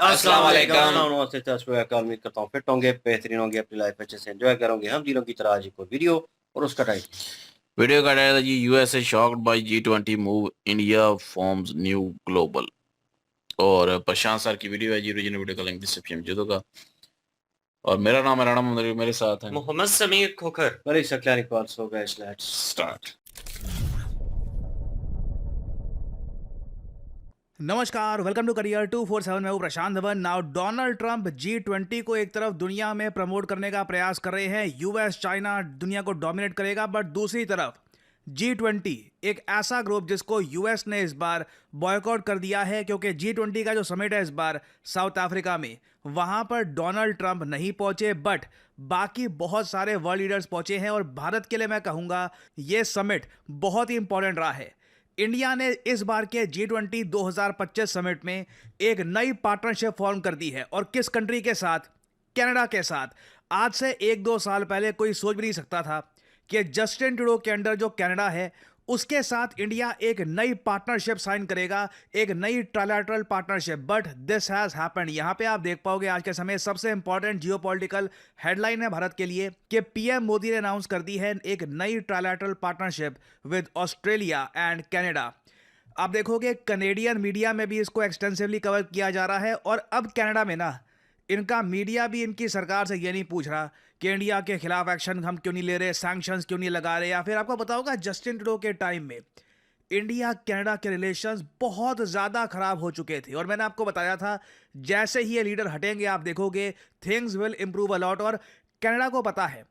अस्सलाम वालेकुम। उम्मीद करता हूँ फिट होंगे, बेहतरीन होंगे, अपनी लाइफ अच्छे से एंजॉय करोगे हम तीनों की तरह। आज एक और वीडियो और उसका टाइटल वीडियो का टाइटल है जी USA shocked by G20 move India forms new global. और प्रशांत सर की वीडियो है जी, ओरिजिनल वीडियो का लिंक डिस्क्रिप्शन में जुदो का। और मेरा नाम है राणा मोहम्मद, मेरे साथ हैं मोहम्मद समीर खोखर। बड़ी सकलानी रिकॉर्ड्स हो गए। Let's start. नमस्कार, वेलकम टू करियर 247। मैं हूं Prashant Dhawan. Now Donald Trump G20 को एक तरफ दुनिया में प्रमोट करने का प्रयास कर रहे हैं। यूएस चाइना दुनिया को डोमिनेट करेगा, बट दूसरी तरफ G20 एक ऐसा ग्रुप जिसको यूएस ने इस बार बॉयकॉट कर दिया है, क्योंकि G20 का जो समिट है इस बार साउथ अफ्रीका में, वहां पर डोनाल्ड ट्रंप नहीं पहुंचे, बट बाकी बहुत सारे वर्ल्ड लीडर्स पहुंचे हैं। और भारत के लिए मैं कहूंगा ये समिट बहुत ही इंपॉर्टेंट रहा है। इंडिया ने इस बार के G20 2025 समिट में एक नई पार्टनरशिप फॉर्म कर दी है। और किस कंट्री के साथ? कनाडा के साथ। आज से 1-2 साल पहले कोई सोच भी नहीं सकता था कि जस्टिन ट्रूडो के अंडर जो कनाडा है उसके साथ इंडिया एक नई पार्टनरशिप साइन करेगा, एक नई trilateral partnership. But this has happened. यहां पे आप देख पाओगे आज के समय सबसे इंपॉर्टेंट जियोपॉलिटिकल हेडलाइन है भारत के लिए कि पीएम मोदी ने अनाउंस कर दी है एक नई trilateral partnership with Australia and Canada. आप देखोगे कनेडियन मीडिया में भी इसको एक्सटेंसिवली कवर किया जा रहा है। और अब कनाडा में ना इनका मीडिया भी इनकी सरकार से ये नहीं पूछ रहा कि इंडिया के खिलाफ एक्शन हम क्यों नहीं ले रहे, सैंक्शंस क्यों नहीं लगा रहे। या फिर आपको पता होगा जस्टिन ट्रूडो के टाइम में इंडिया कनाडा के रिलेशंस बहुत ज़्यादा खराब हो चुके थे। और मैंने आपको बताया था जैसे ही ये लीडर हटेंगे आप देखोगे थिंग्स विल इंप्रूव अलॉट। और कनाडा को पता है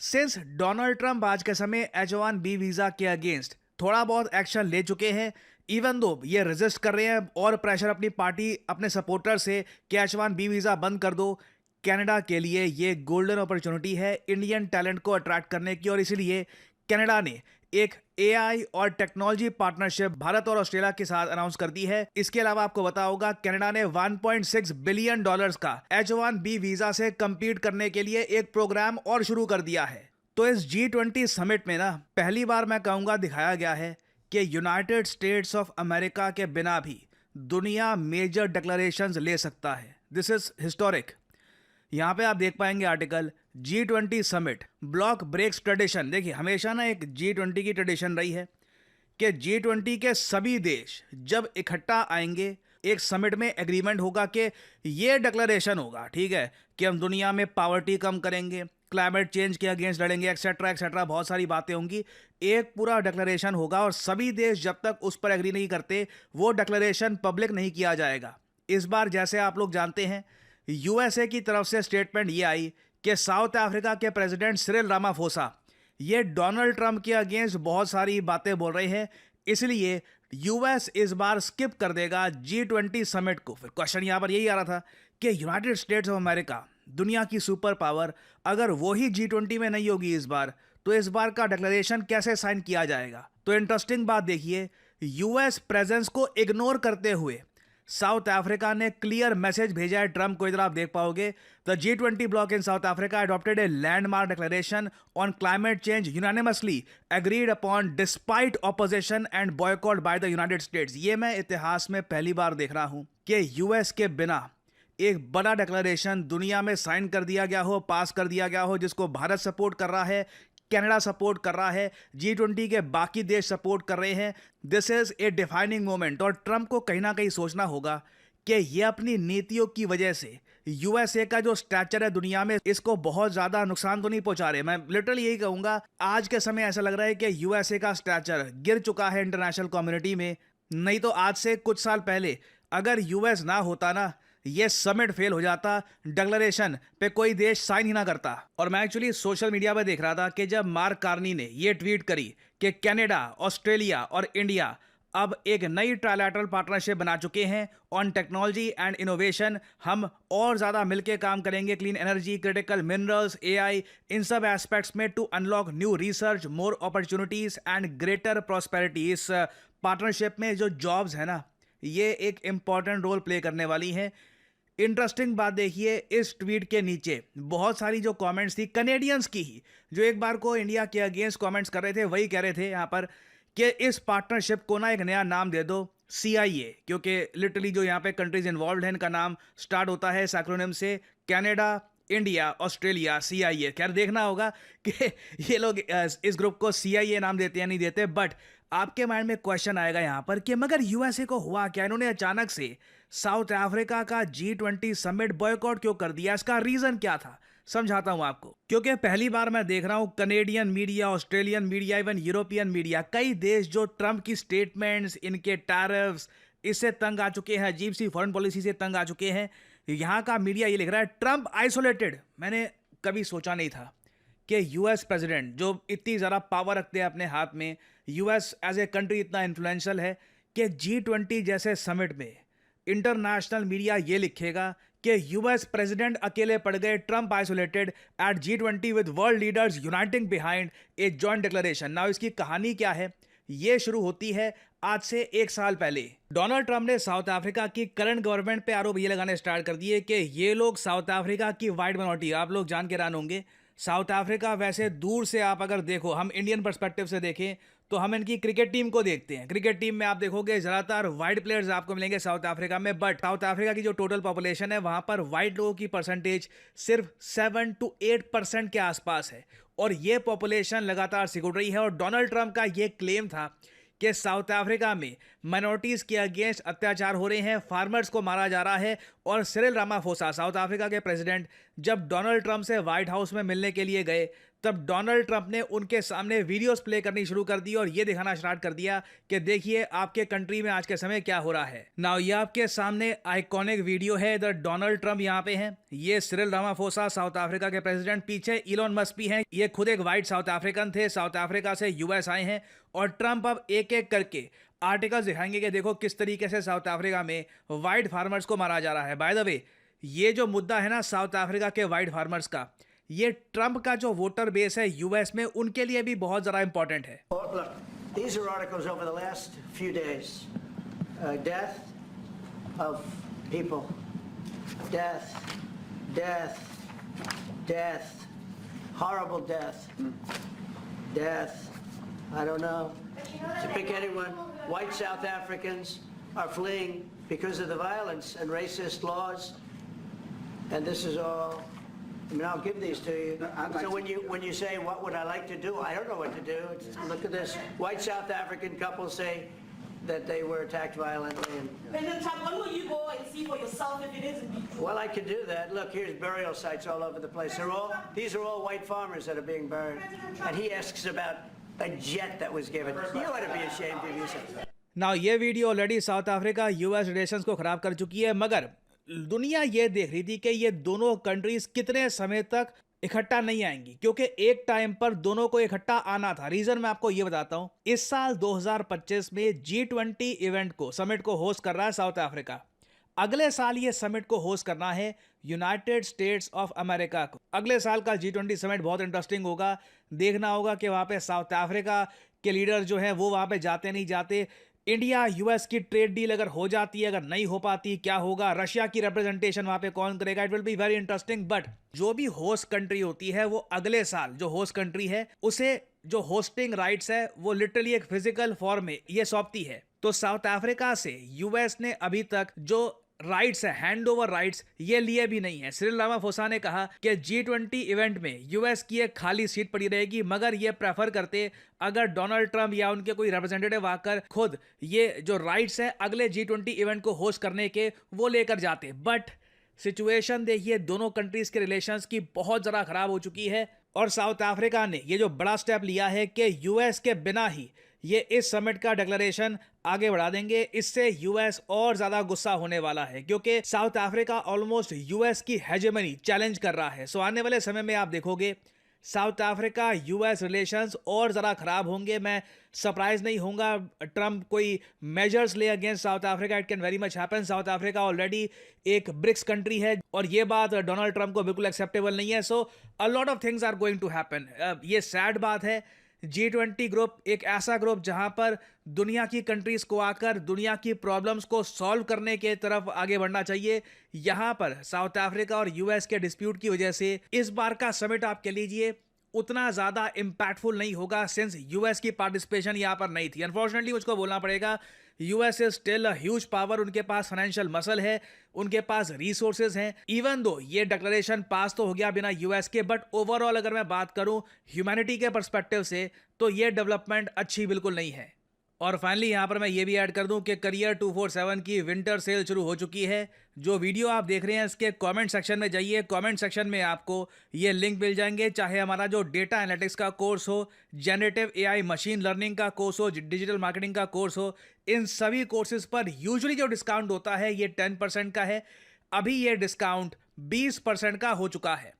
सिंस डोनाल्ड ट्रंप आज के समय H1B वीज़ा के अगेंस्ट थोड़ा बहुत एक्शन ले चुके हैं, इवन दो ये रेजिस्ट कर रहे हैं और प्रेशर अपनी पार्टी अपने सपोर्टर से कि H1B वीज़ा बंद कर दो। कनाडा के लिए ये गोल्डन अपॉर्चुनिटी है इंडियन टैलेंट को अट्रैक्ट करने की। और इसीलिए कनाडा ने एक AI और टेक्नोलॉजी पार्टनरशिप भारत और ऑस्ट्रेलिया के साथ अनाउंस कर दी है। इसके अलावा आपको पता होगा कनाडा ने $1.6 बिलियन का H1B वीज़ा से compete करने के लिए एक प्रोग्राम और शुरू कर दिया है। तो इस G20 समिट में ना पहली बार मैं कहूंगा दिखाया गया है कि यूनाइटेड स्टेट्स ऑफ अमेरिका के बिना भी दुनिया मेजर डिक्लेरेशंस ले सकता है। This is historic. यहाँ पे आप देख पाएंगे article G20 summit bloc breaks tradition. देखिए हमेशा ना एक G20 की ट्रेडिशन रही है कि G20 के सभी देश जब इकट्ठा आएंगे एक समिट में एग्रीमेंट होगा कि ये डिक्लेरेशन होगा, ठीक है, कि हम दुनिया में पॉवर्टी कम करेंगे, क्लाइमेट चेंज के अगेंस्ट लड़ेंगे, एक्सेट्रा एक्सेट्रा, बहुत सारी बातें होंगी। एक पूरा डिक्लेरेशन होगा और सभी देश जब तक उस पर एग्री नहीं करते वो डिक्लेरेशन पब्लिक नहीं किया जाएगा। इस बार जैसे आप लोग जानते हैं यूएसए की तरफ से स्टेटमेंट ये आई कि साउथ अफ्रीका के प्रेसिडेंट सिरिल रामाफोसा ये डोनाल्ड ट्रंप के अगेंस्ट बहुत सारी बातें बोल रहे हैं, इसलिए यूएस इस बार स्किप कर देगा G20 समिट को। फिर क्वेश्चन यहां पर यही आ रहा था कि यूनाइटेड स्टेट्स ऑफ अमेरिका दुनिया की सुपर पावर अगर वो ही G20 में नहीं होगी इस बार, तो इस बार का डिक्लेरेशन कैसे साइन किया जाएगा। तो इंटरेस्टिंग बात देखिए, यूएस प्रेजेंस को इग्नोर करते हुए साउथ अफ्रीका ने क्लियर मैसेज भेजा है ट्रंप को। इधर आप देख पाओगे the G20 block in south Africa adopted a landmark declaration on climate change unanimously agreed upon despite opposition and boycott by the United states. ये मैं इतिहास में पहली बार देख रहा हूं कि यूएस के बिना एक बड़ा डिक्लेरेशन दुनिया में साइन कर दिया गया हो, पास कर दिया गया हो, जिसको भारत सपोर्ट कर रहा है, कनाडा सपोर्ट कर रहा है, G20 के बाकी देश सपोर्ट कर रहे हैं। This is a defining moment. और ट्रंप को कहीं ना कहीं सोचना होगा कि ये अपनी नीतियों की वजह से यूएसए का जो स्टैचर है दुनिया में इसको बहुत ज्यादा नुकसान तो नहीं पहुंचा रहे। मैं लिटरली यही कहूंगा आज के समय ऐसा लग रहा है कि यूएसए का स्टैचर गिर चुका है इंटरनेशनल कम्युनिटी में। नहीं तो आज से कुछ साल पहले अगर यूएस ना होता ना ये समिट फेल हो जाता, डिक्लेरेशन पे कोई देश साइन ही ना करता। और मैं एक्चुअली सोशल मीडिया पे देख रहा था कि जब मार्क कार्नी ने ये ट्वीट करी कि कनाडा, ऑस्ट्रेलिया और इंडिया अब एक नई ट्राइलैटरल पार्टनरशिप बना चुके हैं ऑन टेक्नोलॉजी एंड इनोवेशन, हम और ज़्यादा मिलकर काम करेंगे clean energy, critical minerals, AI, इन सब एस्पेक्ट्स में to unlock new research, more opportunities and greater prosperity. इस पार्टनरशिप में जो जॉब्स है ना ये एक इंपॉर्टेंट रोल प्ले करने वाली हैं। इंटरेस्टिंग बात देखिए, इस ट्वीट के नीचे बहुत सारी जो कमेंट्स थी कनेडियंस की ही, जो एक बार को इंडिया के अगेंस्ट कमेंट्स कर रहे थे, वही कह रहे थे यहाँ पर कि इस पार्टनरशिप को ना एक नया नाम दे दो, CIA, क्योंकि लिटरली जो यहाँ पे कंट्रीज इन्वॉल्व हैं इनका नाम स्टार्ट होता है इस एक्रोनिम से, कनाडा, इंडिया, ऑस्ट्रेलिया, CIA। खैर देखना होगा कि ये लोग इस ग्रुप को CIA नाम देते या नहीं देते, बट आपके माइंड में क्वेश्चन आएगा यहाँ पर कि मगर यूएसए को हुआ क्या, इन्होंने अचानक से साउथ अफ्रीका का G20 समिट बॉयकॉट क्यों कर दिया, इसका रीजन क्या था, समझाता हूं आपको। क्योंकि पहली बार मैं देख रहा हूं Canadian media, Australian media, even European media, कई देश जो ट्रंप की स्टेटमेंट्स, इनके टैरिफ्स, इससे तंग आ चुके हैं, अजीब सी फॉरेन पॉलिसी से तंग आ चुके हैं। यहाँ का मीडिया ये लिख रहा है ट्रंप आइसोलेटेड। मैंने कभी सोचा नहीं था कि यूएस प्रेसिडेंट जो इतनी ज़्यादा पावर रखते हैं अपने हाथ में, यूएस एज ए कंट्री इतना इन्फ्लुएंशियल है कि G20 जैसे समिट में इंटरनेशनल मीडिया ये लिखेगा कि यूएस प्रेसिडेंट अकेले पड़ गए, Trump isolated at G20 with world leaders uniting behind a joint declaration. Now इसकी कहानी क्या है, ये शुरू होती है आज से 1 साल पहले। डोनाल्ड ट्रंप ने साउथ अफ्रीका की करंट गवर्नमेंट पे आरोप ये लगाने स्टार्ट कर दिए कि ये लोग साउथ अफ्रीका की वाइट माइनॉरिटी, आप लोग जान के हैरान होंगे, साउथ अफ्रीका वैसे दूर से आप अगर देखो, हम इंडियन पर्सपेक्टिव से देखें तो हम इनकी क्रिकेट टीम को देखते हैं। क्रिकेट टीम में आप देखोगे ज़्यादातर वाइट प्लेयर्स आपको मिलेंगे साउथ अफ्रीका में, बट साउथ अफ्रीका की जो टोटल पॉपुलेशन है वहाँ पर वाइट लोगों की परसेंटेज सिर्फ 7 to 8% के आसपास है, और ये पॉपुलेशन लगातार सिकुड़ रही है। और डोनाल्ड ट्रंप का ये क्लेम था कि साउथ अफ्रीका में माइनॉरिटीज़ के अगेंस्ट अत्याचार हो रहे हैं, फार्मर्स को मारा जा रहा है। और सिरिल रामाफोसा, साउथ अफ्रीका के प्रेसिडेंट, जब डोनाल्ड ट्रंप से व्हाइट हाउस में मिलने के लिए गए, तब डोनाल्ड ट्रंप ने उनके सामने वीडियोस प्ले करनी शुरू कर दी और ये दिखाना स्टार्ट कर दिया कि देखिए आपके कंट्री में आज के समय क्या हो रहा है। नाउ ये आपके सामने आइकॉनिक वीडियो है, इधर डोनाल्ड ट्रंप यहाँ पे हैं, ये सिरिल रामाफोसा साउथ अफ्रीका के प्रेसिडेंट, पीछे इलोन मस्क भी हैं, ये खुद एक वाइट साउथ अफ्रीकन थे, साउथ अफ्रीका से यूएस आए हैं। और ट्रंप अब एक एक करके आर्टिकल्स दिखाएंगे कि देखो किस तरीके से साउथ अफ्रीका में वाइट फार्मर्स को मारा जा रहा है। बाय द वे, ये जो मुद्दा है ना साउथ अफ्रीका के वाइट फार्मर्स का, ये ट्रंप का जो वोटर बेस है यूएस में, उनके लिए भी बहुत ज़्यादा इंपॉर्टेंट है। Look, these are articles over the last few days. Death of people. Death. Death. Death. Horrible death. Death. I don't know. To pick anyone, white South Africans are fleeing because of the violence and racist laws. And this is all, I mean, I'll give these to you. So when you say, what would I like to do? I don't know what to do. Look at this. White South African couple say that they were attacked violently. President Trump, when will you go and see for yourself if it is indeed true? Well, I could do that. Look, here's burial sites all over the place. These are all white farmers that are being buried. And he asks about a jet that was given. You ought to be ashamed of yourself. Now ये video already South Africa US relations को खराब कर चुकी है, मगर दुनिया ये देख रही थी कि ये दोनों कंट्रीज कितने समय तक इकट्ठा नहीं आएंगी, क्योंकि एक टाइम पर दोनों को इकट्ठा आना था। रीजन मैं आपको ये बताता हूं, इस साल 2025 में G20 इवेंट को, समिट को होस्ट कर रहा है साउथ अफ्रीका। अगले साल ये समिट को होस्ट करना है यूनाइटेड स्टेट्स ऑफ अमेरिका को। अगले साल का G20 समिट बहुत इंटरेस्टिंग होगा। देखना होगा कि वहाँ पे साउथ अफ्रीका के लीडर जो हैं वो वहाँ पे जाते नहीं जाते। इंडिया यूएस की ट्रेड डील अगर हो जाती है, अगर नहीं हो पाती, क्या होगा? रशिया की रिप्रेजेंटेशन वहाँ पे कौन करेगा? It will be very interesting. But जो भी होस्ट कंट्री होती है वो अगले साल जो होस्ट कंट्री है उसे जो होस्टिंग राइट्स है वो लिटरली एक फिजिकल फॉर्म में ये सौंपती है। तो साउथ अफ्रीका से यूएस ने अभी तक जो राइट्स है, हैंड ओवर राइट्स, ये लिए भी नहीं है। सिरिल रामाफोसा ने कहा कि G20 इवेंट में यूएस की एक खाली सीट पड़ी रहेगी, मगर ये प्रेफर करते अगर डोनाल्ड ट्रंप या उनके कोई रिप्रेजेंटेटिव आकर खुद ये जो राइट्स है अगले G20 इवेंट को होस्ट करने के वो लेकर जाते। बट सिचुएशन देखिए, दोनों कंट्रीज के रिलेशंस की बहुत ज़्यादा खराब हो चुकी है और साउथ अफ्रीका ने ये जो बड़ा स्टेप लिया है कि यूएस के बिना ही ये इस समिट का डिक्लेरेशन आगे बढ़ा देंगे। इससे यूएस और ज्यादा गुस्सा होने वाला है, क्योंकि साउथ अफ्रीका ऑलमोस्ट यूएस की हेजेमनी चैलेंज कर रहा है। सो आने वाले समय में आप देखोगे साउथ अफ्रीका यूएस रिलेशंस और ज़रा खराब होंगे। मैं सरप्राइज नहीं होऊंगा ट्रंप कोई मेजर्स ले against south Africa. It can very much happen. South Africa already एक ब्रिक्स कंट्री है और ये बात डोनाल्ड ट्रंप को बिल्कुल एक्सेप्टेबल नहीं है। So a lot of things are going to happen. ये सैड बात है। G20 ग्रुप एक ऐसा ग्रुप जहां पर दुनिया की कंट्रीज को आकर दुनिया की प्रॉब्लम्स को सॉल्व करने के तरफ आगे बढ़ना चाहिए। यहां पर साउथ अफ्रीका और यूएस के डिस्प्यूट की वजह से इस बार का समिट आप कह लीजिए उतना ज़्यादा इम्पैक्टफुल नहीं होगा सिंस यूएस की पार्टिसिपेशन यहाँ पर नहीं थी। अनफॉर्चुनेटली मुझको बोलना पड़ेगा, US is still a huge power, उनके पास फाइनेंशियल मसल है, उनके पास रिसोर्सेज हैं। इवन दो ये डिक्लेरेशन पास तो हो गया बिना यूएस के, बट ओवरऑल अगर मैं बात करूं ह्यूमैनिटी के पर्सपेक्टिव से तो ये डेवलपमेंट अच्छी बिल्कुल नहीं है। और फाइनली यहाँ पर मैं ये भी ऐड कर दूं कि करियर 247 की विंटर सेल शुरू हो चुकी है। जो वीडियो आप देख रहे हैं इसके कमेंट सेक्शन में जाइए, कमेंट सेक्शन में आपको ये लिंक मिल जाएंगे, चाहे हमारा जो डेटा एनालिटिक्स का कोर्स हो, जनरेटिव एआई मशीन लर्निंग का कोर्स हो, डिजिटल मार्केटिंग का कोर्स हो, इन सभी कोर्सेज पर यूजुअली जो डिस्काउंट होता है ये 10% का है। अभी ये डिस्काउंट 20% का हो चुका है।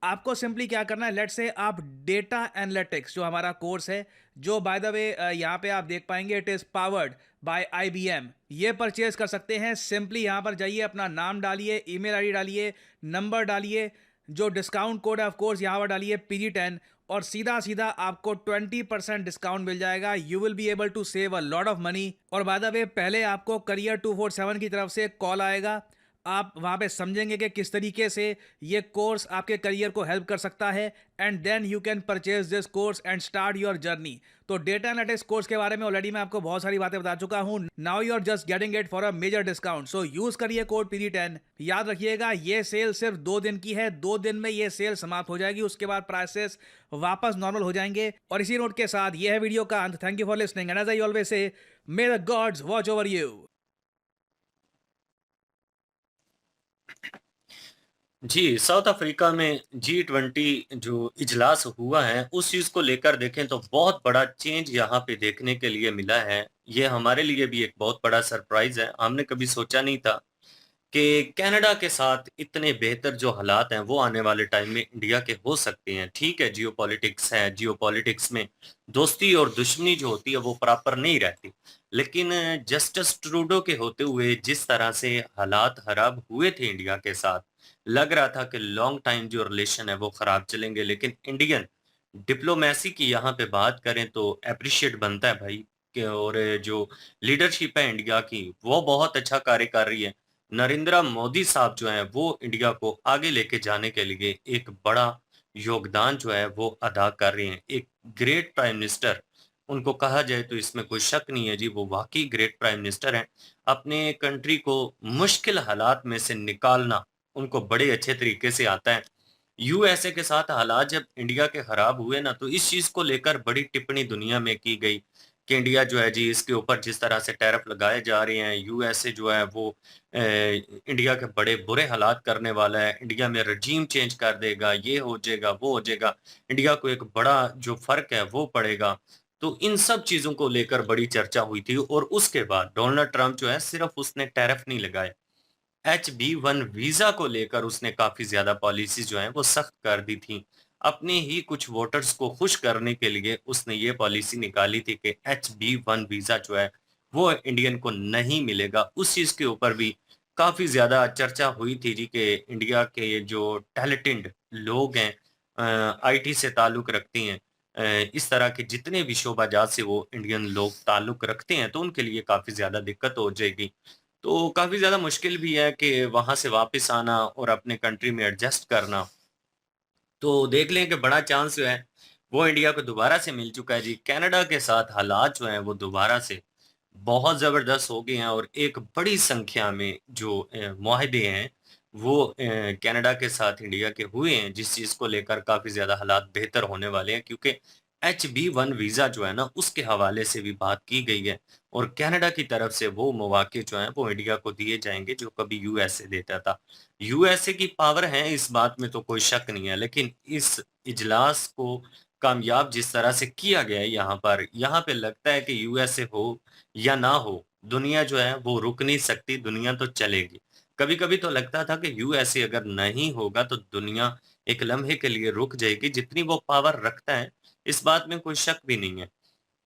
आपको सिंपली क्या करना है, लेट से आप डेटा एनालिटिक्स जो हमारा कोर्स है, जो बाय द वे यहाँ पे आप देख पाएंगे it is powered by IBM, ये परचेज कर सकते हैं। सिंपली यहाँ पर जाइए, अपना नाम डालिए, ईमेल आईडी डालिए, नंबर डालिए, जो डिस्काउंट कोड है ऑफ कोर्स यहाँ पर डालिए PG10, और सीधा सीधा आपको 20% डिस्काउंट मिल जाएगा। You will be able to save a lot of money. और बाय द वे पहले आपको करियर 247 की तरफ से कॉल आएगा, आप वहाँ पे समझेंगे कि किस तरीके से ये कोर्स आपके करियर को हेल्प कर सकता है, and then you can purchase this course and start your journey. तो डेटा एनालिटिक्स कोर्स के बारे में ऑलरेडी मैं आपको बहुत सारी बातें बता चुका हूँ। Now you are just getting it for a major discount, so use करिए कोड PG10। याद रखिएगा ये सेल सिर्फ 2 दिन की है, 2 दिन में ये सेल समाप्त हो जाएगी, उसके बाद प्राइसेस वापस नॉर्मल हो जाएंगे। और इसी नोट के साथ ये है वीडियो का अंत। Thank you for listening and as I always say, may the gods watch over you. जी, साउथ अफ्रीका में G20 जो इजलास हुआ है, उस चीज़ को लेकर देखें तो बहुत बड़ा चेंज यहाँ पे देखने के लिए मिला है। ये हमारे लिए भी एक बहुत बड़ा सरप्राइज़ है। हमने कभी सोचा नहीं था कि कनाडा के साथ इतने बेहतर जो हालात हैं, वो आने वाले टाइम में इंडिया के हो सकते हैं। ठीक है, जियोपॉलिटिक्स है, जियोपॉलिटिक्स में दोस्ती और दुश्मनी जो होती है, वो प्रॉपर नहीं रहती। लेकिन जस्टिस ट्रूडो के होते हुए जिस तरह से हालात खराब हुए थे इंडिया के साथ, लग रहा था कि लॉन्ग टाइम जो रिलेशन है वो खराब चलेंगे। लेकिन इंडियन डिप्लोमेसी की यहाँ पे बात करें तो एप्रिशिएट बनता है भाई, कि और जो लीडरशिप है इंडिया की, वो बहुत अच्छा कार्य कर रही है। नरेंद्र मोदी साहब जो हैं वो इंडिया को आगे लेके जाने के लिए एक बड़ा योगदान जो है वो अदा कर रहे हैं। एक ग्रेट प्राइम मिनिस्टर उनको कहा जाए तो इसमें कोई शक नहीं है जी, वो वाकई ग्रेट प्राइम मिनिस्टर हैं। अपने कंट्री को मुश्किल हालात में से निकालना उनको बड़े अच्छे तरीके से आता है। यूएसए के साथ हालात जब इंडिया के खराब हुए ना, तो इस चीज को लेकर बड़ी टिप्पणी दुनिया में की गई कि इंडिया जो है जी, इसके ऊपर जिस तरह से टैरिफ लगाए जा रहे हैं, यूएसए जो है वो इंडिया के बड़े बुरे हालात करने वाला है, इंडिया में रजीम चेंज कर देगा, ये हो जाएगा, वो हो जाएगा, इंडिया को एक बड़ा जो फर्क है वो पड़ेगा। तो इन सब चीजों को लेकर बड़ी चर्चा हुई थी। और उसके बाद डोनाल्ड ट्रंप जो है, सिर्फ उसने टैरिफ नहीं लगाए, HB1 वीजा को लेकर उसने काफी ज्यादा पॉलिसी जो है वो सख्त कर दी थी। अपने ही कुछ वोटर्स को खुश करने के लिए उसने ये पॉलिसी निकाली थी कि HB1 वीजा जो है वो इंडियन को नहीं मिलेगा। उस चीज के ऊपर भी काफी ज्यादा चर्चा हुई थी जी, कि इंडिया के जो टैलेंटेड लोग हैं, IT से ताल्लुक रखते हैं, इस तरह के जितने भी शोबाजात से वो इंडियन लोग ताल्लुक रखते हैं, तो उनके लिए काफी ज्यादा दिक्कत हो जाएगी। तो काफ़ी ज़्यादा मुश्किल भी है कि वहाँ से वापस आना और अपने कंट्री में एडजस्ट करना। तो देख लें कि बड़ा चांस जो है वो इंडिया को दोबारा से मिल चुका है जी। कनाडा के साथ हालात जो हैं वो दोबारा से बहुत ज़बरदस्त हो गए हैं, और एक बड़ी संख्या में जो मुआहदे हैं वो कनाडा के साथ इंडिया के हुए हैं, जिस चीज़ को लेकर काफ़ी ज़्यादा हालात बेहतर होने वाले हैं, क्योंकि HB1 वीज़ा जो है ना, उसके हवाले से भी बात की गई है। और कनाडा की तरफ से वो मौके जो हैं वो इंडिया को दिए जाएंगे जो कभी यूएसए देता था। यूएसए की पावर है, इस बात में तो कोई शक नहीं है। लेकिन इस इजलास को कामयाब जिस तरह से किया गया है यहाँ पे लगता है कि यूएसए हो या ना हो, दुनिया जो है वो रुक नहीं सकती, दुनिया तो चलेगी। कभी कभी तो लगता था कि यूएसए अगर नहीं होगा तो दुनिया एक लम्हे के लिए रुक जाएगी, जितनी वो पावर रखता है इस बात में कोई शक भी नहीं है।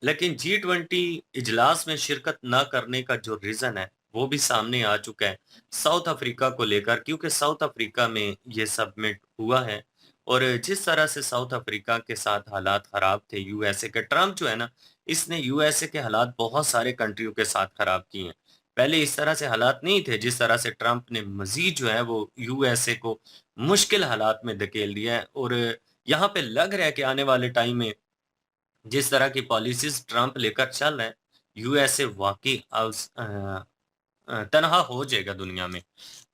लेकिन G20 इजलास में शिरकत ना करने का जो रीजन है वो भी सामने आ चुका है साउथ अफ्रीका को लेकर, क्योंकि साउथ अफ्रीका में ये सबमिट हुआ है। और जिस तरह से साउथ अफ्रीका के साथ हालात खराब थे यूएसए के, ट्रम्प जो है ना, इसने यूएसए के हालात बहुत सारे कंट्रियों के साथ खराब किए हैं। पहले इस तरह से हालात नहीं थे जिस तरह से ट्रम्प ने मजीद जो है वो यूएसए को मुश्किल हालात में धकेल दिया है। और यहाँ पे लग रहा है कि आने वाले टाइम में जिस तरह की पॉलिसीज ट्रंप लेकर चल रहे हैं, यूएसए वाकई तनहा हो जाएगा दुनिया में।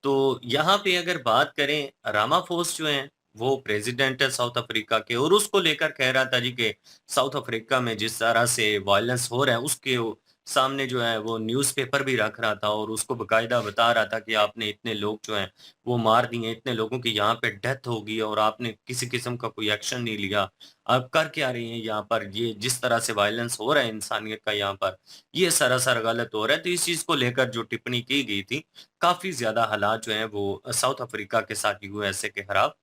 तो यहाँ पे अगर बात करें, रामाफोस जो हैं वो प्रेसिडेंट है साउथ अफ्रीका के, और उसको लेकर कह रहा था जी कि साउथ अफ्रीका में जिस तरह से वायलेंस हो रहा है उसके सामने जो है वो न्यूज़पेपर भी रख रहा था और उसको बकायदा बता रहा था कि आपने इतने लोग जो हैं वो मार दिए, इतने लोगों की यहाँ पे डेथ होगी और आपने किसी किस्म का कोई एक्शन नहीं लिया। आप कर क्या रही हैं यहाँ पर? ये जिस तरह से वायलेंस हो रहा है इंसानियत का यहाँ पर, ये सरासर गलत हो रहा है। तो इस चीज़ को लेकर जो टिप्पणी की गई थी, काफ़ी ज़्यादा हालात जो हैं वो साउथ अफ्रीका के साथ यूएसए के खराब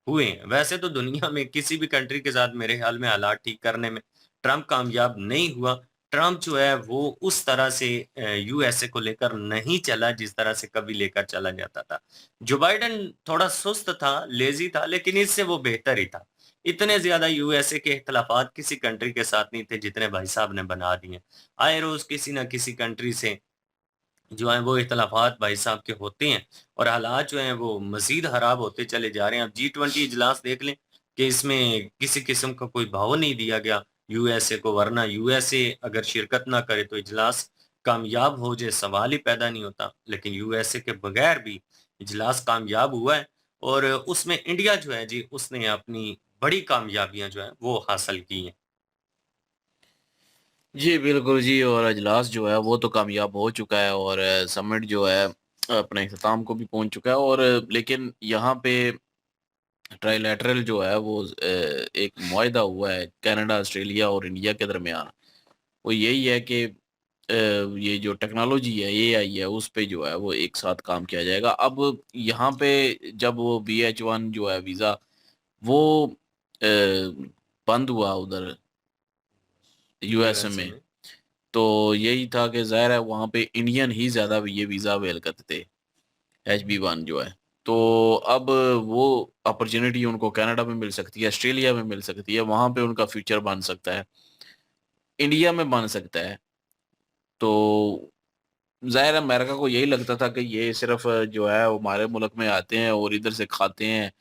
हुए हैं। वैसे तो दुनिया में किसी भी कंट्री के साथ मेरे ख्याल में हालात ठीक करने में ट्रंप कामयाब नहीं हुआ। ट्रंप जो है वो उस तरह से यूएसए को लेकर नहीं चला जिस तरह से कभी लेकर चला जाता था। जो बाइडेन थोड़ा सुस्त था, लेज़ी था, लेकिन इससे वो बेहतर ही था। इतने ज़्यादा यूएसए के इख्तिलाफ़ात किसी कंट्री के साथ नहीं थे जितने भाई साहब ने बना दिए। आए रोज़ किसी न किसी कंट्री से जो है वो इख्तिलाफ़ात भाई साहब के होते हैं और हालात जो हैं वो मज़ीद ख़राब होते चले जा रहे हैं। अब जी20 इजलास देख लें कि इसमें किसी किस्म का कोई भाव नहीं दिया गया यूएसए को, वरना यूएसए अगर शिरकत ना करे तो इजलास कामयाब हो जाए सवाल ही पैदा नहीं होता। लेकिन यूएसए के बगैर भी इजलास कामयाब हुआ है और उसमें इंडिया जो है जी उसने अपनी बड़ी कामयाबियाँ जो हैं वो हासिल की हैं। जी, बिल्कुल जी। और अजलास जो है वो तो कामयाब हो चुका है और समिट जो है अपने इख्तिताम को भी पहुँच चुका है और लेकिन यहाँ पे ट्राइलैटरल जो है वो एक मुआहिदा हुआ है कनाडा, ऑस्ट्रेलिया और इंडिया के दरमियान। वो यही है कि ये जो टेक्नोलॉजी है, एआई है, उस पे जो है वो एक साथ काम किया जाएगा। अब यहाँ पे जब वो बीएच-1 जो है वीज़ा वो बंद हुआ उधर यूएसए यूएसए में, में तो यही था कि ज़ाहिर है वहाँ पे इंडियन ही ज़्यादा ये वीज़ा अवेल करते थे, एचबी-1 जो है। तो अब वो अपॉर्च्युनिटी उनको कनाडा में मिल सकती है, ऑस्ट्रेलिया में मिल सकती है, वहाँ पे उनका फ्यूचर बन सकता है, इंडिया में बन सकता है। तो ज़ाहिर है अमेरिका को यही लगता था कि ये सिर्फ़ जो है वो हमारे मुल्क में आते हैं और इधर से खाते हैं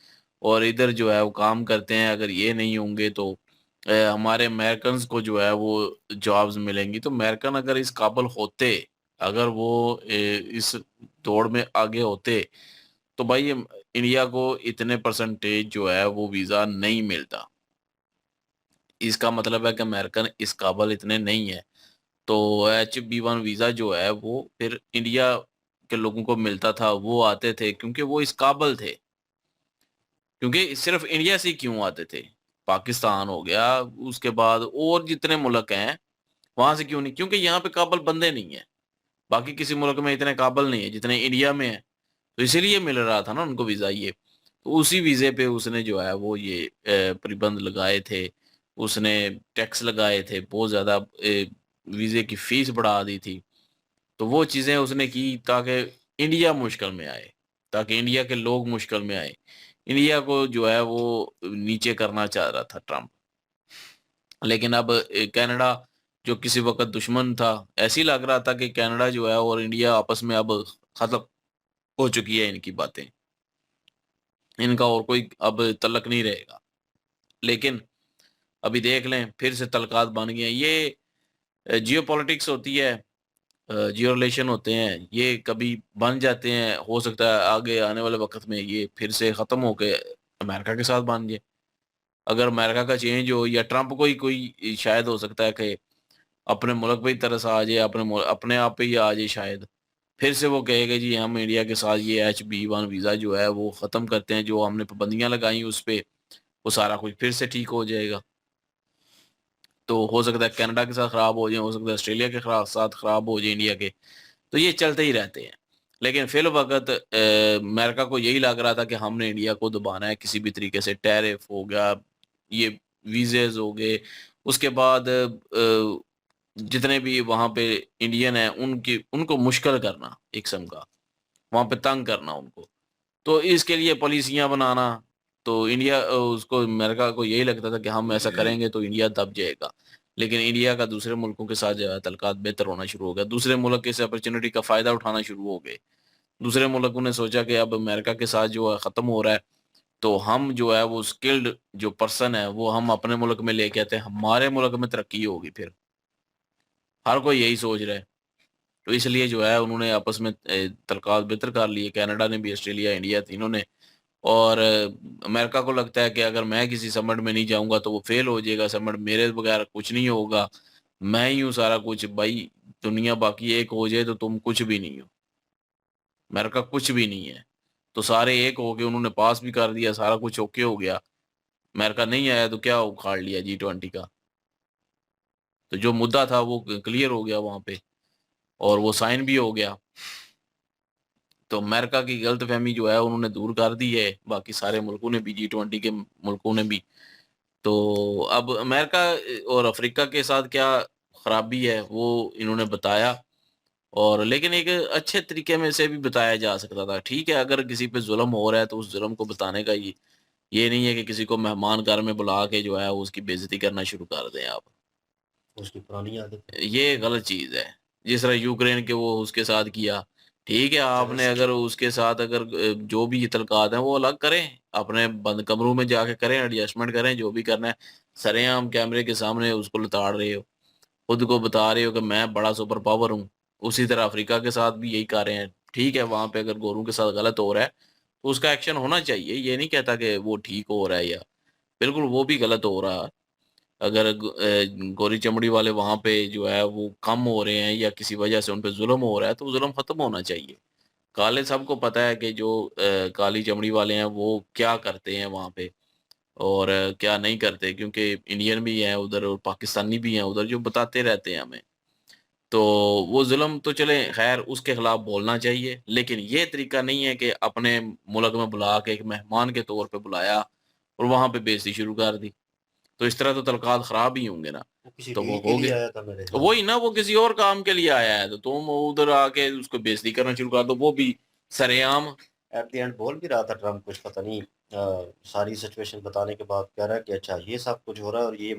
और इधर जो है वो काम करते हैं, अगर ये नहीं होंगे तो हमारे अमेरिकन्स को जो है वो जॉब्स मिलेंगी। तो अमेरिकन अगर इस काबिल होते, अगर वो इस दौड़ में आगे होते, तो भाई इंडिया को इतने परसेंटेज जो है वो वीज़ा नहीं मिलता। इसका मतलब है कि अमेरिकन इस काबिल इतने नहीं है। तो एच-बी-1 वीज़ा जो है वो फिर इंडिया के लोगों को मिलता था, वो आते थे क्योंकि वो इस काबिल थे। क्योंकि सिर्फ़ इंडिया से ही क्यों आते थे? पाकिस्तान हो गया, उसके बाद और जितने मुल्क हैं, वहाँ से क्यों नहीं? क्योंकि यहाँ पे काबिल बंदे नहीं हैं। बाकी किसी मुल्क में इतने काबिल नहीं है जितने इंडिया में हैं, तो इसीलिए मिल रहा था ना उनको वीज़ा ये। तो उसी वीज़े पे उसने जो है वो ये प्रतिबंध लगाए थे, उसने टैक्स लगाए थे, बहुत ज़्यादा वीज़े की फ़ीस बढ़ा दी थी। तो वो चीज़ें उसने की ताकि इंडिया मुश्किल में आए, ताकि इंडिया के लोग मुश्किल में आए। इंडिया को जो है वो नीचे करना चाह रहा था ट्रम्प। लेकिन अब कनाडा जो किसी वक़्त दुश्मन था, ऐसे ही लग रहा था कि कनाडा जो है और इंडिया आपस में अब ख़त्म हो चुकी है इनकी बातें। इनका और कोई अब तल्लक नहीं रहेगा। लेकिन अभी देख लें फिर से तल्लकात बन गए हैं। ये जियोपॉलिटिक्स होती है, जियो रिलेशन होते हैं, ये कभी बन जाते हैं, हो सकता है आगे आने वाले वक़्त में ये फिर से ख़त्म होके अमेरिका के साथ बन जाए। अगर अमेरिका का चेंज हो या ट्रम्प को ही कोई शायद हो सकता है कि अपने मुल्क पे ही तरस आ जाए, अपने आप पे ही आ जाए शायद। फिर से वो कहेगा जी हम इंडिया के साथ ये एच-बी-1 वीज़ा जो है वो ख़त्म करते हैं, जो हमने पाबंदियाँ लगाई उस पे, वो सारा कुछ फिर से ठीक हो जाएगा। तो हो सकता है कनाडा के साथ ख़राब हो जाए, हो सकता है ऑस्ट्रेलिया के साथ ख़राब हो जाए इंडिया के। तो ये चलते ही रहते हैं। लेकिन फ़िलवक़्त अमेरिका को यही लग रहा था कि हमने इंडिया को दबाना है किसी भी तरीके से, टैरिफ हो गया, ये वीज़ेज़ हो गए, उसके बाद जितने भी वहाँ पे इंडियन हैं उनको मुश्किल करना एक किस्म का, वहाँ पे तंग करना उनको। तो इसके लिए पॉलिसियाँ बनाना, तो इंडिया उसको अमेरिका को यही लगता था कि हम ऐसा करेंगे तो इंडिया दब जाएगा। लेकिन इंडिया का दूसरे मुल्कों के साथ जो है तल्लकात बेहतर होना शुरू हो गया। दूसरे मुल्क इस अपॉर्च्युनिटी का फ़ायदा उठाना शुरू हो गए। दूसरे मुल्कों ने सोचा कि अब अमेरिका के साथ जो है ख़त्म हो रहा है, तो हम जो है वो स्किल्ड जो पर्सन है वो हम अपने मुल्क में लेके आते हैं, हमारे मुल्क में तरक्की होगी। फिर हर कोई यही सोच रहा है, तो इसलिए जो है उन्होंने आपस में तलकात बेहतर कर लिए, कनाडा ने भी, ऑस्ट्रेलिया, इंडिया, तीनों ने। और अमेरिका को लगता है कि अगर मैं किसी समिट में नहीं जाऊंगा तो वो फेल हो जाएगा, समिट मेरे बगैर कुछ नहीं होगा, मैं ही हूँ सारा कुछ। भाई दुनिया बाकी एक हो जाए तो तुम कुछ भी नहीं हो, अमेरिका कुछ भी नहीं है। तो सारे एक हो गए, उन्होंने पास भी कर दिया, सारा कुछ ओके हो गया। अमेरिका नहीं आया तो क्या उखाड़ लिया G20 का। तो जो मुद्दा था वो क्लियर हो गया वहां पे, और वो साइन भी हो गया। तो अमेरिका की गलतफहमी जो है उन्होंने दूर कर दी है, बाकी सारे मुल्कों ने भी, G20 के मुल्कों ने भी। तो अब अमेरिका और अफ्रीका के साथ क्या खराबी है वो इन्होंने बताया, और लेकिन एक अच्छे तरीके में से भी बताया जा सकता था। ठीक है, अगर किसी पे जुल्म हो रहा है तो उस जुल्म को बताने का ये नहीं है कि किसी को मेहमान घर में बुला के जो है उसकी बेइज्जती करना शुरू कर दें आप। उसकी पुरानी आदत है। ये गलत चीज है। जिस तरह यूक्रेन के वो उसके साथ किया, ठीक है, आपने अगर उसके साथ अगर जो भी तलकात हैं वो अलग करें, अपने बंद कमरों में जाके करें, एडजस्टमेंट करें, जो भी करना है। सरेआम कैमरे के सामने उसको लताड़ रहे हो, खुद को बता रहे हो कि मैं बड़ा सुपर पावर हूँ। उसी तरह अफ्रीका के साथ भी यही कर रहे हैं। ठीक है, वहां पे अगर गोरों के साथ गलत हो रहा है तो उसका एक्शन होना चाहिए, ये नहीं कहता कि वो ठीक हो रहा है, या बिल्कुल वो भी गलत हो रहा है। अगर गोरी चमड़ी वाले वहां पे जो है वो कम हो रहे हैं या किसी वजह से उन पे जुल्म हो रहा है तो वो जुल्म खत्म होना चाहिए। काले सबको पता है कि जो काली चमड़ी वाले हैं वो क्या करते हैं वहां पे, और क्या नहीं करते, क्योंकि इंडियन भी हैं उधर और पाकिस्तानी भी हैं उधर जो बताते रहते हैं हमें। तो वो जुल्म तो चले खैर, उसके खिलाफ बोलना चाहिए, लेकिन ये तरीका नहीं है कि अपने मुल्क में बुला के एक मेहमान के तौर पे बुलाया और वहां पे बेइज्जती शुरू कर दी। तो इस तरह तो तलकात खराब ही होंगे ना। वो किसी तो वो डील के हो लिए गए, आया था मेरे ख्याल वही से। ना, वो किसी और काम के लिए आया है तो तुम उधर आके उसको बेइज्जती करना शुरू कर दो, वो भी सरेआम। एट द एंड बोल भी रहा था ट्रम्प कुछ, पता नहीं सारी सिचुएशन बताने के बाद कह रहा है कि अच्छा ये सब कुछ हो रहा है और ये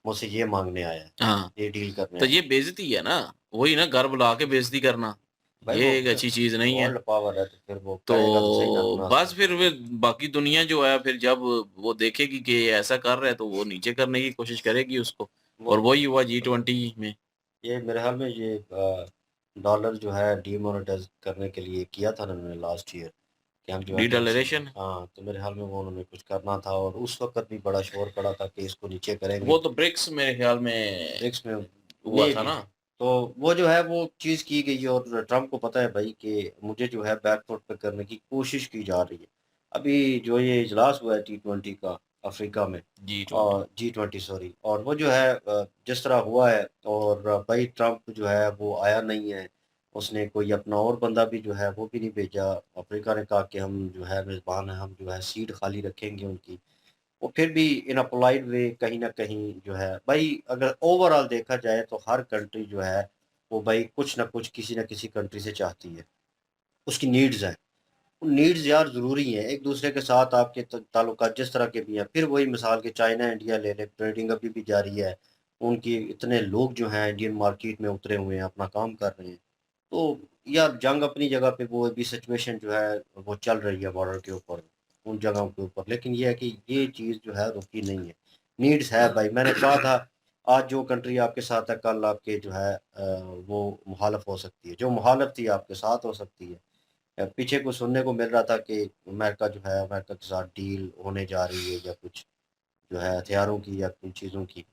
मुझसे ये मांगने आया है, हाँ, ये डील करने तो आया ये है। बेइज्जती है ना, वही ना, घर बुला के बेइज्जती करना, भाई ये वो एक अच्छी चीज नहीं है। वर्ल्ड पावर है तो फिर वो कहेगा तो सही ना तो बस मुनासिब। फिर बाकी दुनिया जो है फिर जब वो देखेगी कि ये ऐसा कर रहा है तो वो नीचे करने की कोशिश करेगी उसको। वो और वही हुआ G20 में। ये मेरे ख्याल में ये डॉलर जो है डीमोनेटाइज करने के लिए किया था ना उन्होंने लास्ट ईयर, कि हम जो है करेंसी। डिडलरेशन, हाँ, तो मेरे ख्याल में वो उन्होंने कुछ करना था और उस वक्त भी बड़ा शोर पड़ा था कि इसको नीचे करेंगे। वो तो ब्रिक्स मेरे ख्याल में ब्रिक्स में हुआ मे था भी। ना। तो वो जो है वो चीज़ की गई है और ट्रम्प को पता है भाई कि मुझे जो है बैकफुट पे करने की कोशिश की जा रही है। अभी जो ये इजलास हुआ है T20 का अफ्रीका में, G20। और G20 सॉरी, और वो जो है जिस तरह हुआ है, और भाई ट्रम्प जो है वो आया नहीं है। उसने कोई अपना और बंदा भी जो है वो भी नहीं भेजा। अफ्रीका ने कहा कि हम जो है मेज़बान हैं, हम जो है सीट खाली रखेंगे उनकी। वो फिर भी इन अ पोलाइट वे कहीं न कहीं जो है भाई, अगर ओवरऑल देखा जाए तो हर कंट्री जो है वो भाई कुछ न कुछ किसी न किसी कंट्री से चाहती है। उसकी नीड्स हैं। नीड्स यार ज़रूरी हैं, एक दूसरे के साथ आपके ताल्लुकात जिस तरह के भी हैं। फिर वही मिसाल के चाइना इंडिया ले लें, ट्रेडिंग अभी भी जारी है। उनकी इतने लोग जो हैं इंडियन मार्केट में उतरे हुए हैं, अपना काम कर रहे हैं। तो यार जंग अपनी जगह पे, वो अभी सिचुएशन जो है वो चल रही है बॉर्डर के ऊपर, उन जगहों के ऊपर, लेकिन ये है कि ये चीज़ जो है रुकी नहीं है। नीड्स है भाई, मैंने कहा था आज जो कंट्री आपके साथ है कल आपके जो है वो मुखालफ हो सकती है, जो मुखालफ थी आपके साथ हो सकती है। पीछे कुछ सुनने को मिल रहा था कि अमेरिका जो है, अमेरिका के साथ डील होने जा रही है या कुछ जो है हथियारों की या कुछ चीज़ों की,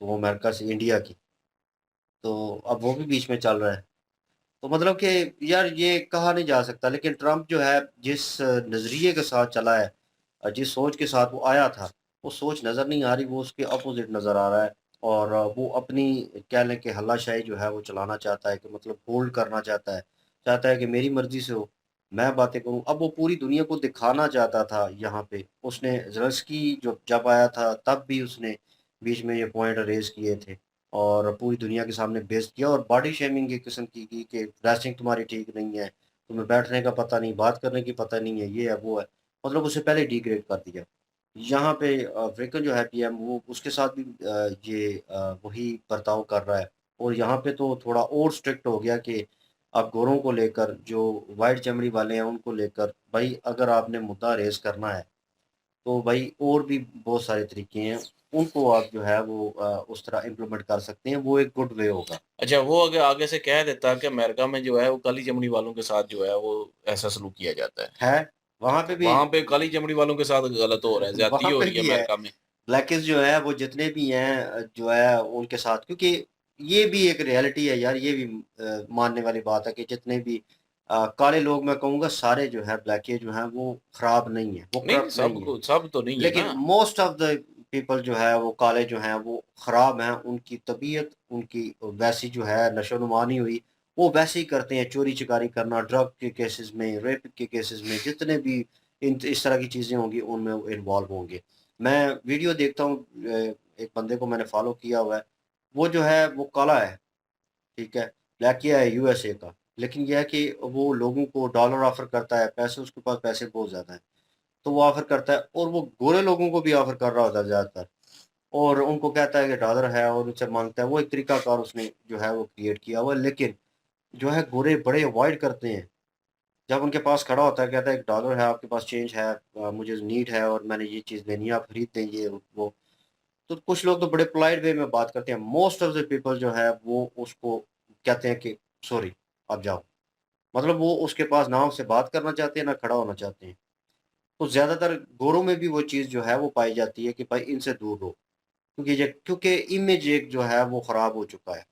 तो वो अमेरिका से इंडिया की। तो अब वो भी बीच में चल रहा है। तो मतलब कि यार ये कहा नहीं जा सकता, लेकिन ट्रम्प जो है जिस नज़रिए के साथ चला है, जिस सोच के साथ वो आया था, वो सोच नज़र नहीं आ रही, वो उसके अपोज़िट नज़र आ रहा है। और वो अपनी कह लें कि हल्लाशाही जो है वो चलाना चाहता है, कि मतलब होल्ड करना चाहता है कि मेरी मर्ज़ी से हो, मैं बातें करूँ। अब वो पूरी दुनिया को दिखाना चाहता था यहाँ पे। उसने ज़ेलेंस्की जो जब आया था तब भी उसने बीच में ये पॉइंट रेज़ किए थे और पूरी दुनिया के सामने बेइज़्ज़त किया और बॉडी शेमिंग एक किस्म की कि ड्रेसिंग तुम्हारी ठीक नहीं है, तुम्हें बैठने का पता नहीं, बात करने की पता नहीं है, ये है, वो है। मतलब उसे पहले ही डिग्रेड कर दिया। यहाँ पे अफ्रीकन जो है पीएम, वो उसके साथ भी ये वही बर्ताव कर रहा है। और यहाँ पे तो थोड़ा और स्ट्रिक्ट हो गया कि अब गोरों को लेकर, जो व्हाइट चमड़ी वाले हैं उनको लेकर, भाई अगर आपने मुद्दा रेज़ करना है तो भाई और भी बहुत सारे तरीके हैं, उनको आप जो है वो उस तरह इम्प्लीमेंट कर सकते हैं, वो एक गुड वे होगा। अच्छा, वो अगर आगे से कह देता कि अमेरिका में जो है वो काली चमड़ी वालों के साथ जो है वो ऐसा सलूक किया जाता है। है वहाँ पे भी वहाँ पे काली चमड़ी वालों के साथ गलत हो रहा है, ज्यादती वहाँ हो पे रही है भी है। अमेरिका में। ब्लैकिस जो है वो जितने भी हैं जो है उनके साथ, क्योंकि ये भी एक रियलिटी है यार, ये भी मानने वाली बात है कि जितने भी काले लोग, मैं कहूँगा सारे जो है ब्लैक जो हैं वो खराब नहीं है, वो नहीं, करप्ट नहीं है, सब तो नहीं है लेकिन ना। मोस्ट ऑफ द पीपल जो है वो काले जो हैं वो खराब हैं, उनकी तबीयत उनकी वैसी जो है नशोनुमा नहीं हुई, वो वैसे ही करते हैं, चोरी चकारी करना, ड्रग के केसेस में, रेप के केसेस में, जितने भी इस तरह की चीज़ें होंगी उनमें वो इन्वॉल्व होंगे। मैं वीडियो देखता हूँ, एक बंदे को मैंने फॉलो किया हुआ है, वो जो है वो काला है, ठीक है, ब्लैक किया है यूएसए का, लेकिन यह है कि वो लोगों को डॉलर ऑफर करता है, पैसे, उसके पास पैसे बहुत ज़्यादा है, तो वो ऑफर करता है, और वो गोरे लोगों को भी ऑफर कर रहा होता है ज़्यादातर, और उनको कहता है कि डॉलर है और उनसे मांगता है, वो एक तरीकाकार उसने जो है वो क्रिएट किया हुआ है, लेकिन जो है गोरे बड़े अवॉइड करते हैं। जब उनके पास खड़ा होता है, कहता है एक डॉलर है आपके पास, चेंज है, मुझे नीड है और मैंने ये चीज़ लेनी है, आप खरीद दें ये वो। तो कुछ लोग तो बड़े पोलाइट वे में बात करते हैं, मोस्ट ऑफ द पीपल जो है वो उसको कहते हैं कि सॉरी आप जाओ, मतलब वो उसके पास ना उससे बात करना चाहते हैं ना खड़ा होना चाहते हैं। तो ज़्यादातर गोरों में भी वो चीज़ जो है वो पाई जाती है कि भाई इनसे दूर रहो, क्योंकि इमेज एक जो है वो ख़राब हो चुका है,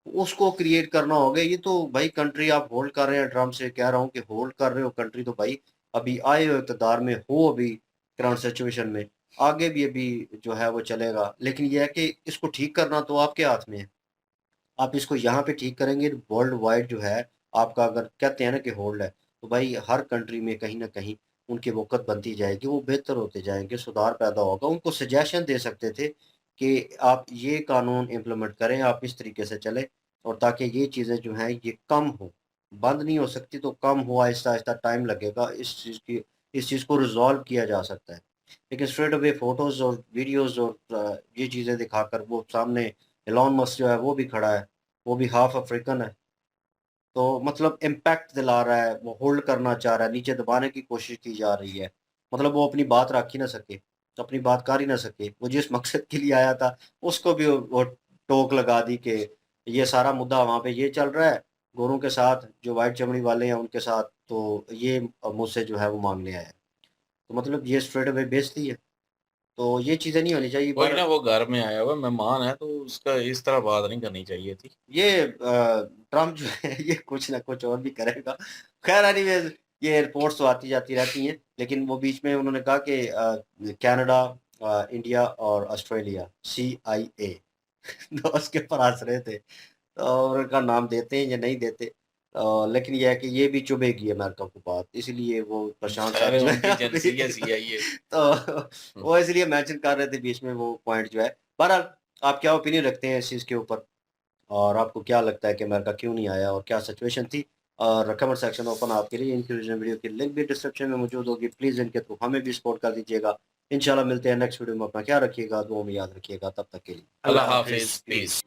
उसको क्रिएट करना होगा। ये तो भाई कंट्री आप होल्ड कर रहे हैं, ट्रम्प से कह रहा हूँ कि होल्ड कर रहे हो कंट्री, तो भाई अभी आए हो इक़्तिदार में हो, अभी करंट सिचुएशन में, आगे भी अभी जो है वो चलेगा, लेकिन ये है कि इसको ठीक करना तो आपके हाथ में है। आप इसको यहाँ पे ठीक करेंगे, वर्ल्ड वाइड जो है आपका, अगर कहते हैं ना कि होल्ड है, तो भाई हर कंट्री में कहीं न कहीं उनकी वक़्त बनती जाएगी, वो बेहतर होते जाएँगे, सुधार पैदा होगा। उनको सजेशन दे सकते थे कि आप ये कानून इम्प्लीमेंट करें, आप इस तरीके से चलें, और ताकि ये चीज़ें जो हैं ये कम हो, बंद नहीं हो सकती तो कम हो, आहिस्ता-आहिस्ता टाइम लगेगा, इस चीज़ को रिज़ॉल्व किया जा सकता है। लेकिन स्ट्रेट अवे फ़ोटोज़ और वीडियोज़ और ये चीज़ें दिखाकर, वो सामने एलन मस्क जो है वो भी खड़ा है, वो भी हाफ अफ्रीकन है। तो मतलब इम्पैक्ट दिला रहा है, वो होल्ड करना चाह रहा है, नीचे दबाने की कोशिश की जा रही है। मतलब वो अपनी बात रख ही ना सके, अपनी बात कर ही ना सके। वो जिस मकसद के लिए आया था, उसको भी वो टोक लगा दी कि ये सारा मुद्दा वहाँ पे ये चल रहा है, गोरों के साथ, जो व्हाइट चमड़ी वाले हैं उनके साथ, तो ये मुझसे जो है वो माँगने आया है। तो मतलब ये स्ट्रेट अवे बेइज़्ज़ती है। तो ये चीज़ें नहीं होनी चाहिए। कोई ना, वो घर में आया हुआ मेहमान है तो उसका इस तरह बात नहीं करनी चाहिए थी। ये ट्रम्प जो है ये कुछ ना कुछ और भी करेगा। ख़ैर एनीवेज़, ये रिपोर्ट्स तो आती जाती रहती हैं, लेकिन वो बीच में उन्होंने कहा कि कनाडा, इंडिया और ऑस्ट्रेलिया CIA तो उसके ऊपर हँस रहे थे। और उनका नाम देते हैं या नहीं देते, लेकिन ये है कि ये भी चुभेगी अमेरिका को बात, इसलिए वो प्रशांत सर अरे जो उनकी है एजेंसी अभी है CIA। तो वो इसलिए मेंशन कर रहे थे बीच में वो पॉइंट जो है। बहरहाल, आप क्या ओपिनियन रखते हैं इस चीज़ के ऊपर? और आपको क्या लगता है कि अमेरिका क्यों नहीं आया और क्या सिचुएशन थी? और कमेंट सेक्शन ओपन आपके लिए। इंक्लूजन वीडियो की लिंक भी डिस्क्रिप्शन में मौजूद होगी। प्लीज़ इनके थ्रू हमें भी सपोर्ट कर दीजिएगा। इंशाल्लाह मिलते हैं नेक्स्ट वीडियो में। अपना ख्याल रखिएगा, दुआ में याद रखिएगा। तब तक के लिए अल्लाह अल्लाह हाफ़िज़। हाफिज़, पीस।